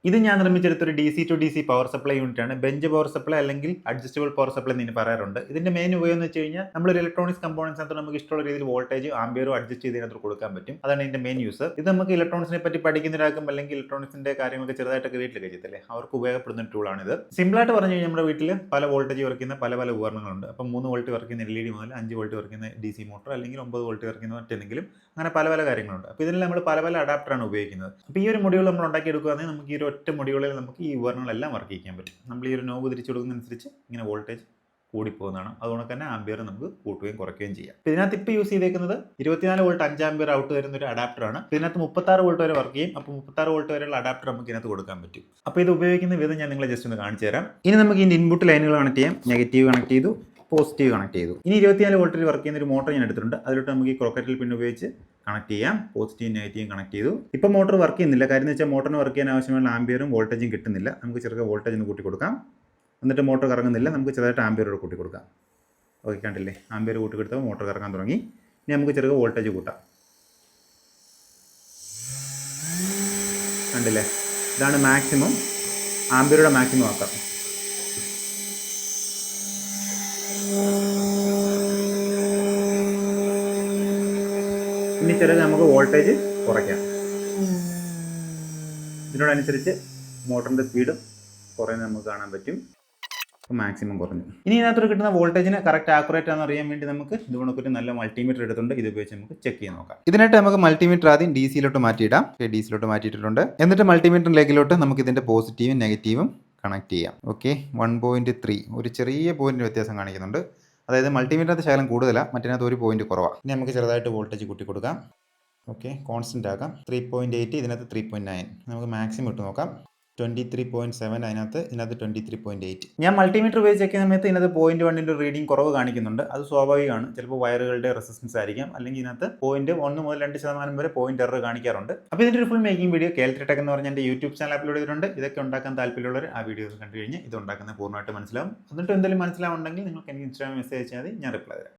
ഇത് ഞാൻ നിർമ്മിച്ചെടുത്തൊരു DC to DC power supply unit ആണ്. ബെഞ്ച് പവർ സപ്ലൈ അല്ലെങ്കിൽ അഡ്ജസ്റ്റബിൾ പവർ സപ്ലൈ എന്ന് പറയാറുണ്ട്. ഇതിന്റെ മെയിൻ ഉപയോഗം എന്ന് വെച്ച് കഴിഞ്ഞാൽ നമ്മളൊരു ഇലക്ട്രോണിക്സ് കമ്പോണൻസിനകത്ത് നമുക്ക് ഇഷ്ടമുള്ള രീതിയിൽ വോൾട്ടേജ് ആംബിയറും അഡ്ജസ്റ്റ് ചെയ്ത് ഇതിനകത്ത് കൊടുക്കാൻ പറ്റും. അതാണ് ഇതിന്റെ മെയിൻ യൂസ്. ഇത് നമുക്ക് ഇലക്ട്രോണിക്സിനെ പറ്റി പഠിക്കുന്നവരാകും അല്ലെങ്കിൽ ഇലക്ട്രോണിക്സിന്റെ കാര്യങ്ങളൊക്കെ ചെറുതായിട്ടൊക്കെ വീട്ടിലൊക്കെ ചെയ്യത്തില്ലേ, അവർക്ക് ഉപയോഗപ്പെടുന്ന ടൂളാണ് ഇത്. സിമ്പിളായിട്ട് പറഞ്ഞു കഴിഞ്ഞാൽ നമ്മുടെ വീട്ടിൽ പല വോൾട്ടേജ് വർക്ക് ചെയ്യുന്ന പല പല ഉപകരണങ്ങളുണ്ട്. അപ്പം 3 വോൾട്ട് വർക്ക് ചെയ്യുന്ന LED മുതൽ 5 വോൾട്ട് വർക്ക് ചെയ്യുന്ന DC മോട്ടർ അല്ലെങ്കിൽ 9 വോൾട്ട് വർക്ക് ചെയ്യുന്ന മറ്റെന്തെങ്കിലും, അങ്ങനെ പല പല കാര്യങ്ങളുണ്ട്. അപ്പോൾ ഇതിൽ നമ്മൾ പല പല അഡാപ്റ്ററാണ് ഉപയോഗിക്കുന്നത്. അപ്പോൾ ഈ ഒരു മൊഡ്യൂൾ നമ്മൾ ഉണ്ടാക്കിയെടുക്കുകയാണെങ്കിൽ നമുക്ക് ഈ ഒരു ഒറ്റ മൊഡ്യൂളിൽ നമുക്ക് ഈ ഉപകരണങ്ങളെല്ലാം വർക്ക് ചെയ്യാൻ പറ്റും. നമ്മൾ ഈ ഒരു നോബ് തിരിച്ചു കൊടുക്കുന്നതനുസരിച്ച് ഇങ്ങനെ വോൾട്ടേജ് കൂടിപ്പോകുന്നതാണ്. അതുകൊണ്ട് തന്നെ ആംബിയർ നമുക്ക് കൂട്ടുകയും കുറയ്ക്കുകയും ചെയ്യാം. ഇതിനകത്ത് ഇപ്പോൾ യൂസ് ചെയ്തേക്കുന്നത് 24 വോൾട്ട് 5 ആംബിയർ ഔട്ട് വരുന്ന ഒരു അഡാപ്റ്ററാണ്. ഇതിനകത്ത് 36 വോൾട്ട് വരെ വർക്ക് ചെയ്യും. അപ്പോൾ 36 വോൾട്ട് വരെയുള്ള അഡാപ്റ്റർ നമുക്ക് ഇതിനകത്ത് കൊടുക്കാൻ പറ്റും. അപ്പോൾ ഇത് ഉപയോഗിക്കുന്ന വിധം ഞാൻ നിങ്ങളെ ജസ്റ്റ് ഒന്ന് കാണിച്ചു തരാം. ഇനി നമുക്ക് ഇതിൻ്റെ ഇൻപുട്ട് ലൈനുകൾ കണക്ട് ചെയ്യാം. നെഗറ്റീവ് കണക്ട് ചെയ്തു, പോസിറ്റീവ് കണക്ട് ചെയ്തു. ഇനി 24 വോൾട്ടിൽ വർക്ക് ചെയ്യുന്ന ഒരു മോട്ടർ ഞാൻ എടുത്തിട്ടുണ്ട്. അതിലോട്ട് നമുക്ക് ഈ ക്രോക്കറ്റിൽ പിൻ ഉപയോഗിച്ച് കണക്ട് ചെയ്യാം. പോസിറ്റീവ് നെഗറ്റീവ് കണക്ട് ചെയ്തു. ഇപ്പോൾ മോട്ടർ വർക്ക് ചെയ്യുന്നില്ല. കാര്യം എന്ന് വെച്ചാൽ മോട്ടറിന് വർക്ക് ചെയ്യാൻ ആവശ്യമുള്ള ആംബിയറും വോൾട്ടേജും കിട്ടുന്നില്ല. നമുക്ക് ചെറുക്കെ വോൾട്ടേജ് ഒന്ന് കൂട്ടി കൊടുക്കാം. എന്നിട്ട് മോട്ടർ കറങ്ങുന്നില്ല, നമുക്ക് ചെറുതായിട്ട് ആംബിയറോട് കൂട്ടി കൊടുക്കാം. ഓക്കെ, കണ്ടില്ലേ, ആംബിയർ കൂട്ടി കൊടുത്താൽ മോട്ടർ കറങ്ങാൻ തുടങ്ങി. ഇനി നമുക്ക് ചെറുക്കെ വോൾട്ടേജ് കൂട്ടാം. കണ്ടില്ലേ, ഇതാണ് മാക്സിമം. ആംബിയറുടെ മാക്സിമം ആക്കാം. ഇനി ചെറുത് നമുക്ക് വോൾട്ടേജ് കുറയ്ക്കാം. ഇതിനോടനുസരിച്ച് മോട്ടറിൻ്റെ സ്പീഡ് കുറയുന്നത് നമുക്ക് കാണാൻ പറ്റും. മാക്സിമം കുറഞ്ഞു. ഇനി ഇതിനകത്ത് കിട്ടുന്ന വോൾട്ടേജിന് കറക്റ്റ് ആക്യുറേറ്റ് ആണെന്ന് അറിയാൻ വേണ്ടി നമുക്ക് ഇതുകൊണ്ടൊക്കെ നല്ല മൾട്ടിമീറ്റർ എടുത്തുണ്ട്. ഇത് ഉപയോഗിച്ച് നമുക്ക് ചെക്ക് ചെയ്ത് നോക്കാം. ഇതിനായിട്ട് നമുക്ക് മൾട്ടിമീറ്റർ ആദ്യം DCയിലോട്ട് മാറ്റിയിടാം. DCയിലോട്ട് മാറ്റിയിട്ടുണ്ട്. എന്നിട്ട് മൾട്ടിമീറ്റർ ലെഗിലോട്ട് നമുക്ക് ഇതിൻ്റെ പോസിറ്റീവും നെഗറ്റീവും കണക്ട് ചെയ്യാം. ഓക്കെ, 1.3 ഒരു ചെറിയ പോയിന്റ് വ്യത്യാസം കാണിക്കുന്നുണ്ട്. അതായത് മൾട്ടിമീറ്ററിനകത്ത് ശകലം കൂടുതലാണ്, മറ്റേതിനകത്ത് ഒരു പോയിന്റ് കുറവാണ്. ഇനി നമുക്ക് ചെറുതായിട്ട് വോൾട്ടേജ് കൂട്ടി കൊടുക്കാം. ഓക്കെ, കോൺസ്റ്റന്റ് ആക്കാം. 3.8, ഇതിനകത്ത് 3.9. നമുക്ക് മാക്സിമം ഇട്ട് നോക്കാം. 23.7, ഇതിനകത്ത് 23.8. ഞാൻ മൾട്ടിമീറ്റർ ഉപയോഗിച്ച് ചെക്ക് ചെയ്യുന്ന സമയത്ത് ഇതിനകത്ത് 0.1 റീഡിംഗ് കുറവ് കാണിക്കുന്നുണ്ട്. അത് സ്വാഭാവികമാണ്. ചിലപ്പോൾ വയറുകളുടെ റെസിസ്റ്റൻസ് ആയിരിക്കാം, അല്ലെങ്കിൽ ഇതിനകത്ത് 0.1 മുതൽ 2% വരെ പോയിന്റ് എറർ കാണിക്കാറുണ്ട്. അപ്പോൾ ഇതിൻ്റെ ഒരു full making video KL3 Tech എന്ന് പറഞ്ഞ എൻ്റെ യൂട്യൂബ് ചാനൽ അപ്ലോഡ് ചെയ്തിട്ടുണ്ട്. ഇതൊക്കെ ഉണ്ടാക്കാൻ താല്പര്യമുള്ളവർ ആ വീഡിയോസ് കണ്ടു കഴിഞ്ഞാൽ ഇത് ഉണ്ടാക്കുന്നത് പൂർണ്ണമായിട്ട് മനസ്സിലാവും. എന്നിട്ട് എന്തെങ്കിലും മനസ്സിലാവുണ്ടെങ്കിൽ നിങ്ങൾക്ക് എനിക്ക് ഇൻസ്റ്റാഗ്രാം മെസ്സേജ് അയച്ചാൽ മതി, ഞാൻ റിപ്ലൈ തരാം.